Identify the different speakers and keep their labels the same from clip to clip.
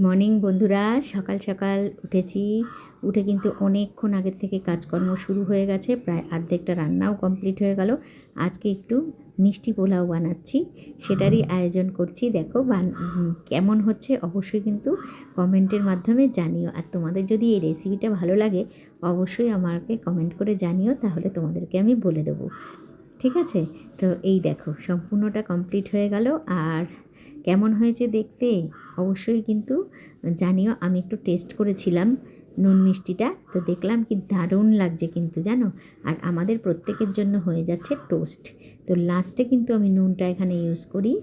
Speaker 1: Morning বন্ধুরা, সকাল সকাল উঠেছি। উঠে কিন্তু অনেকক্ষণ আগের থেকে কাজকর্ম শুরু হয়ে গেছে, প্রায় অর্ধেকটা রান্নাও কমপ্লিট হয়ে গেল। আজকে একটু মিষ্টি পোলাও বানাচ্ছি, সেটারই আয়োজন করছি। দেখো কেমন হচ্ছে অবশ্যই কিন্তু কমেন্টের মাধ্যমে জানিও। আর তোমাদের যদি এই রেসিপিটা ভালো লাগে অবশ্যই আমাকে কমেন্ট করে জানিও, তাহলে তোমাদেরকে আমি বলে দেবো। ঠিক আছে? তো এই দেখো সম্পূর্ণটা কমপ্লিট হয়ে গেল। আর কেমন হয়েছে দেখতে অবশ্যই কিন্তু জানিও। আমি একটু টেস্ট করেছিলাম নুন মিষ্টিটা, তো দেখলাম কি দারুণ লাগছে কিন্তু, জানো। আর আমাদের প্রত্যেকের জন্য হয়ে যাচ্ছে টোস্ট। তো লাস্টে কিন্তু আমি নুনটা এখানে ইউজ করি,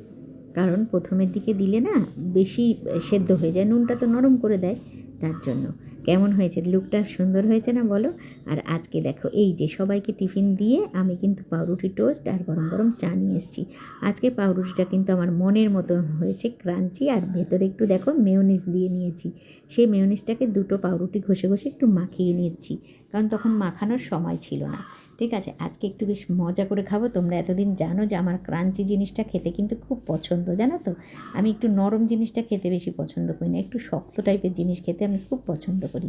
Speaker 1: কারণ প্রথমের দিকে দিলে না বেশি সেদ্ধ হয়ে যায়, নুনটা তো নরম করে দেয়, তার জন্য। কেমন হয়েছে, লুকটা সুন্দর হয়েছে না বলো? আর আজকে দেখো এই যে সবাইকে টিফিন দিয়ে আমি কিন্তু পাউরুটি টোস্ট আর গরম গরম চা নিয়ে এসেছি। আজকে পাউরুটিটা কিন্তু আমার মনের মতো হয়েছে, ক্রাঞ্চি। আর ভেতরে একটু দেখো মেয়োনিজ দিয়ে নিয়েছি। সেই মেয়োনিজটাকে দুটো পাউরুটি ঘষে ঘষে একটু মাখিয়ে নিয়েছি, কারণ তখন মাখানোর সময় ছিল না। ঠিক আছে, আজকে একটু বেশ মজা করে খাবো। তোমরা এতদিন জানো যে আমার ক্রাঞ্চি জিনিসটা খেতে কিন্তু খুব পছন্দ, জানো তো। আমি একটু নরম জিনিসটা খেতে বেশি পছন্দ করি না, একটু শক্ত টাইপের জিনিস খেতে আমি খুব পছন্দ করি।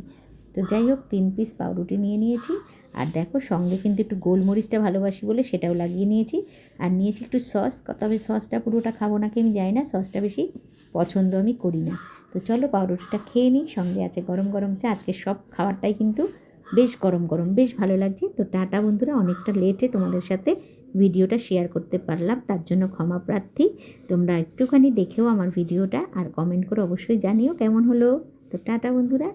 Speaker 1: তো যাই হোক, 3 পিস পাউরুটি নিয়ে নিয়েছি। আর দেখো সঙ্গে কিন্তু একটু গোলমরিচটা ভালোবাসি বলে সেটাও লাগিয়ে নিয়েছি। আর নিয়েছি একটু সস, তবে সসটা পুরোটা খাবো নাকি আমি জানি না, সসটা বেশি পছন্দ আমি করি না। তো চলো পাউরুটিটা খেয়ে নিই, সঙ্গে আছে গরম গরম চা। আজকে সব খাবারটাই কিন্তু বেশ গরম গরম, বেশ ভালো লাগছে। তো টাটা বন্ধুরা, অনেকটা লেটে তোমাদের সাথে ভিডিওটা শেয়ার করতে পারলাম, তার জন্য ক্ষমা প্রার্থী। তোমরা একটুখানি দেখেও আমার ভিডিওটা আর কমেন্ট করে অবশ্যই জানিও কেমন হলো। তো টাটা বন্ধুরা।